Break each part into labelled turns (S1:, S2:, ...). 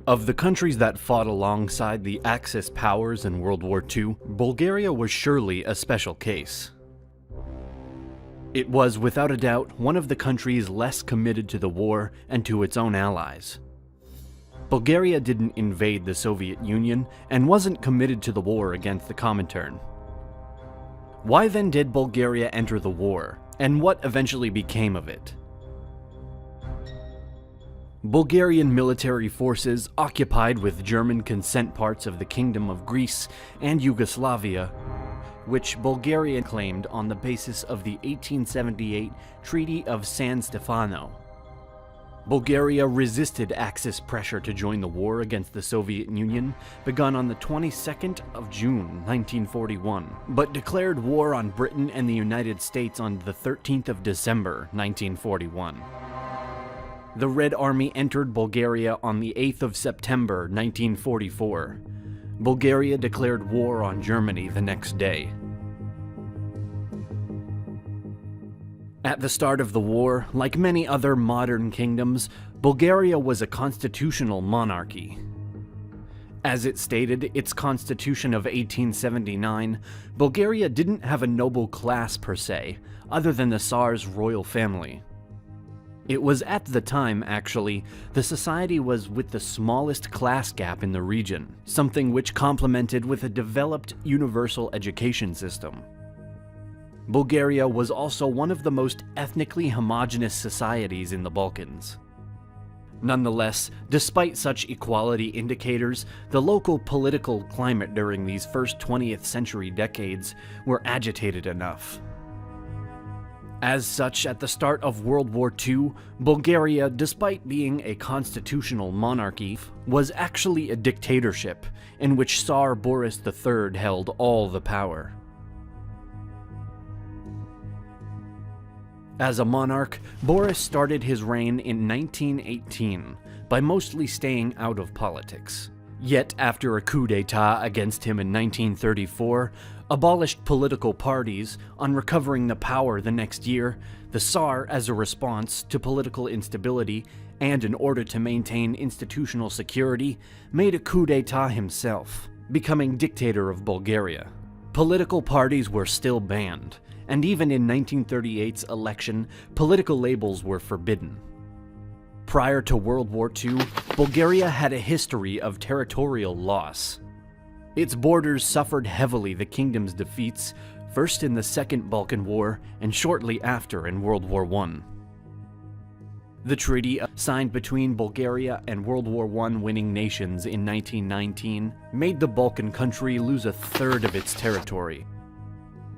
S1: Of the countries that fought alongside the Axis powers in World War II, Bulgaria was surely a special case. It was, without a doubt, one of the countries less committed to the war and to its own allies. Bulgaria didn't invade the Soviet Union and wasn't committed to the war against the Comintern. Why then did Bulgaria enter the war, and what eventually became of it? Bulgarian military forces occupied with German consent parts of the Kingdom of Greece and Yugoslavia, which Bulgaria claimed on the basis of the 1878 Treaty of San Stefano. Bulgaria resisted Axis pressure to join the war against the Soviet Union, begun on the 22nd of June 1941, but declared war on Britain and the United States on the 13th of December 1941. The Red Army entered Bulgaria on the 8th of September 1944. Bulgaria declared war on Germany the next day. At the start of the war, like many other modern kingdoms, Bulgaria was a constitutional monarchy. As it stated its constitution of 1879, Bulgaria didn't have a noble class per se, other than the Tsar's royal family. It was at the time, actually, the society was with the smallest class gap in the region, something which complemented with a developed universal education system. Bulgaria was also one of the most ethnically homogeneous societies in the Balkans. Nonetheless, despite such equality indicators, the local political climate during these first 20th century decades were agitated enough. As such, at the start of World War II, Bulgaria, despite being a constitutional monarchy, was actually a dictatorship in which Tsar Boris III held all the power. As a monarch, Boris started his reign in 1918 by mostly staying out of politics. Yet after a coup d'etat against him in 1934, abolished political parties, on recovering the power the next year, the Tsar, as a response to political instability and in order to maintain institutional security, made a coup d'etat himself, becoming dictator of Bulgaria. Political parties were still banned, and even in 1938's election, political labels were forbidden. Prior to World War II, Bulgaria had a history of territorial loss. Its borders suffered heavily the kingdom's defeats, first in the Second Balkan War and shortly after in World War I. The treaty signed between Bulgaria and World War I winning nations in 1919 made the Balkan country lose a third of its territory.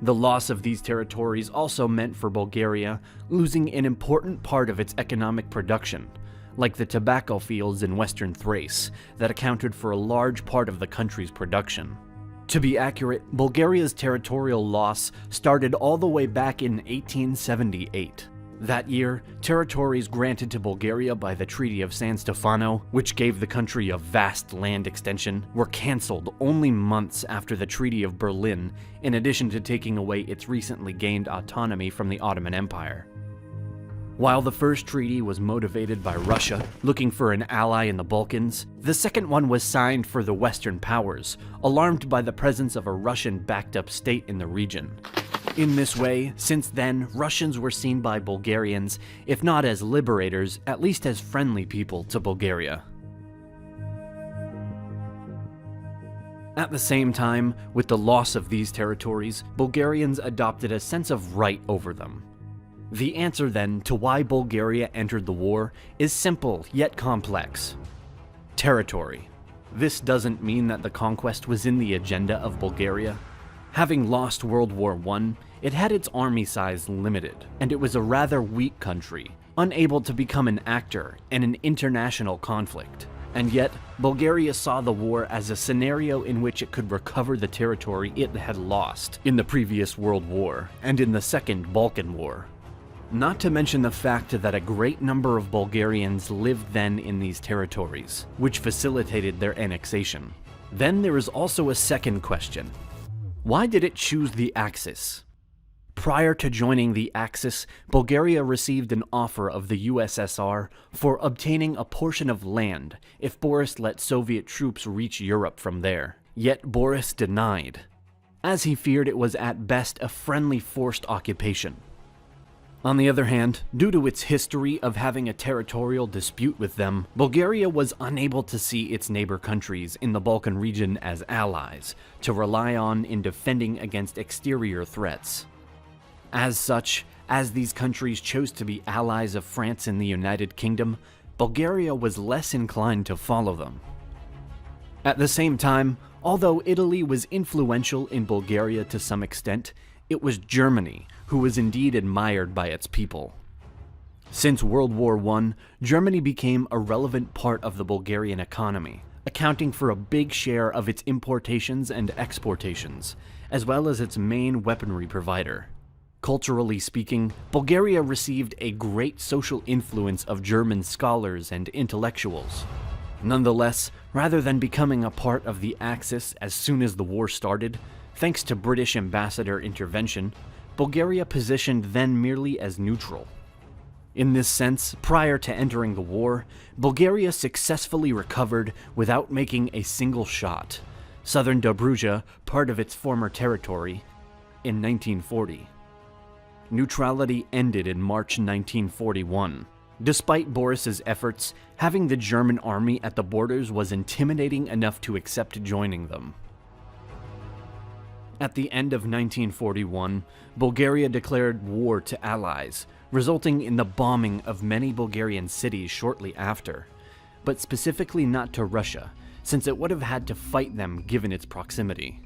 S1: The loss of these territories also meant for Bulgaria losing an important part of its economic production, like the tobacco fields in western Thrace that accounted for a large part of the country's production. To be accurate, Bulgaria's territorial loss started all the way back in 1878. That year, territories granted to Bulgaria by the Treaty of San Stefano, which gave the country a vast land extension, were cancelled only months after the Treaty of Berlin, in addition to taking away its recently gained autonomy from the Ottoman Empire. While the first treaty was motivated by Russia, looking for an ally in the Balkans, the second one was signed for the Western powers, alarmed by the presence of a Russian-backed-up state in the region. In this way, since then, Russians were seen by Bulgarians, if not as liberators, at least as friendly people to Bulgaria. At the same time, with the loss of these territories, Bulgarians adopted a sense of right over them. The answer then to why Bulgaria entered the war is simple yet complex. Territory. This doesn't mean that the conquest was in the agenda of Bulgaria. Having lost World War I, it had its army size limited, and it was a rather weak country, unable to become an actor in an international conflict. And yet, Bulgaria saw the war as a scenario in which it could recover the territory it had lost in the previous World War and in the Second Balkan War. Not to mention the fact that a great number of Bulgarians lived then in these territories, which facilitated their annexation. Then there is also a second question. Why did it choose the Axis? Prior to joining the Axis, Bulgaria received an offer of the USSR for obtaining a portion of land if Boris let Soviet troops reach Europe from there. Yet Boris denied, as he feared it was at best a friendly forced occupation. On the other hand, due to its history of having a territorial dispute with them, Bulgaria was unable to see its neighbor countries in the Balkan region as allies to rely on in defending against exterior threats. As such, as these countries chose to be allies of France and the United Kingdom, Bulgaria was less inclined to follow them. At the same time, although Italy was influential in Bulgaria to some extent, it was Germany who was indeed admired by its people. Since World War I, Germany became a relevant part of the Bulgarian economy, accounting for a big share of its importations and exportations, as well as its main weaponry provider. Culturally speaking, Bulgaria received a great social influence of German scholars and intellectuals. Nonetheless, rather than becoming a part of the Axis as soon as the war started, thanks to British ambassador intervention, Bulgaria positioned then merely as neutral. In this sense, prior to entering the war, Bulgaria successfully recovered without making a single shot, southern Dobruja, part of its former territory, in 1940. Neutrality ended in March 1941. Despite Boris's efforts, having the German army at the borders was intimidating enough to accept joining them. At the end of 1941, Bulgaria declared war to allies, resulting in the bombing of many Bulgarian cities shortly after, but specifically not to Russia, since it would have had to fight them given its proximity.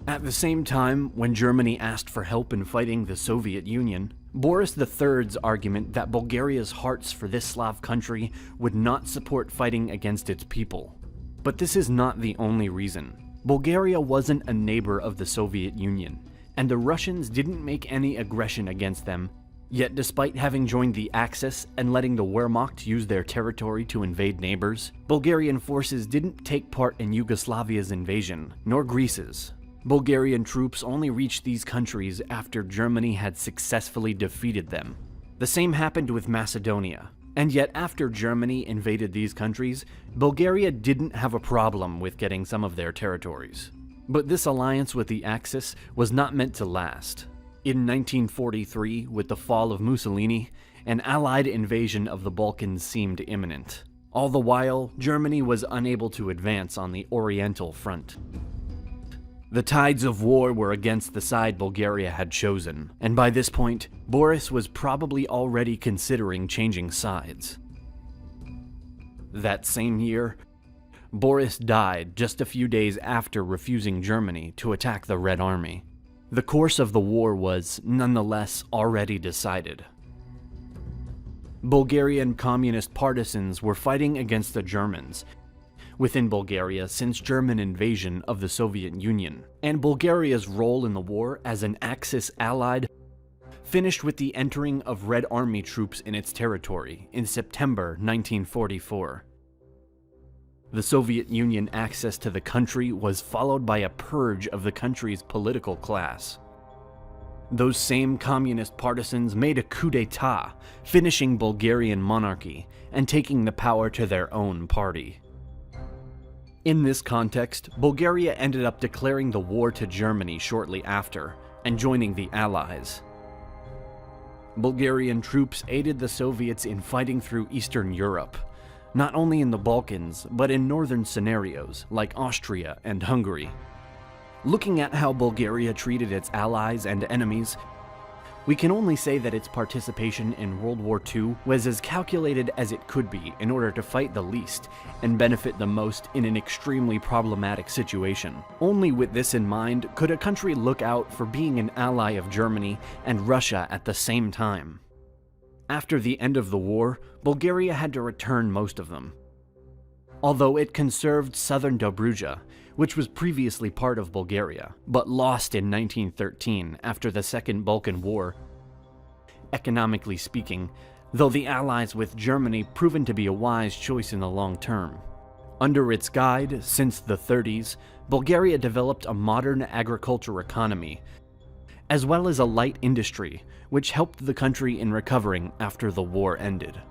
S1: At the same time, when Germany asked for help in fighting the Soviet Union, Boris III's argument that Bulgaria's hearts for this Slav country would not support fighting against its people. But this is not the only reason. Bulgaria wasn't a neighbor of the Soviet Union, and the Russians didn't make any aggression against them, yet despite having joined the Axis and letting the Wehrmacht use their territory to invade neighbors, Bulgarian forces didn't take part in Yugoslavia's invasion, nor Greece's. Bulgarian troops only reached these countries after Germany had successfully defeated them. The same happened with Macedonia. And yet after Germany invaded these countries, Bulgaria didn't have a problem with getting some of their territories. But this alliance with the Axis was not meant to last. In 1943, with the fall of Mussolini, an Allied invasion of the Balkans seemed imminent. All the while, Germany was unable to advance on the Oriental front. The tides of war were against the side Bulgaria had chosen, and by this point, Boris was probably already considering changing sides. That same year, Boris died just a few days after refusing Germany to attack the Red Army. The course of the war was, nonetheless, already decided. Bulgarian communist partisans were fighting against the Germans within Bulgaria since German invasion of the Soviet Union, and Bulgaria's role in the war as an Axis allied finished with the entering of Red Army troops in its territory in September 1944. The Soviet Union access to the country was followed by a purge of the country's political class. Those same communist partisans made a coup d'etat, finishing Bulgarian monarchy and taking the power to their own party. In this context, Bulgaria ended up declaring the war to Germany shortly after, and joining the Allies. Bulgarian troops aided the Soviets in fighting through Eastern Europe, not only in the Balkans, but in northern scenarios like Austria and Hungary. Looking at how Bulgaria treated its allies and enemies, we can only say that its participation in World War II was as calculated as it could be in order to fight the least and benefit the most in an extremely problematic situation. Only with this in mind could a country look out for being an ally of Germany and Russia at the same time. After the end of the war, Bulgaria had to return most of them. Although it conserved southern Dobruja, which was previously part of Bulgaria, but lost in 1913 after the Second Balkan War. Economically speaking, though the allies with Germany proven to be a wise choice in the long term. Under its guide, since the 30s, Bulgaria developed a modern agriculture economy, as well as a light industry, which helped the country in recovering after the war ended.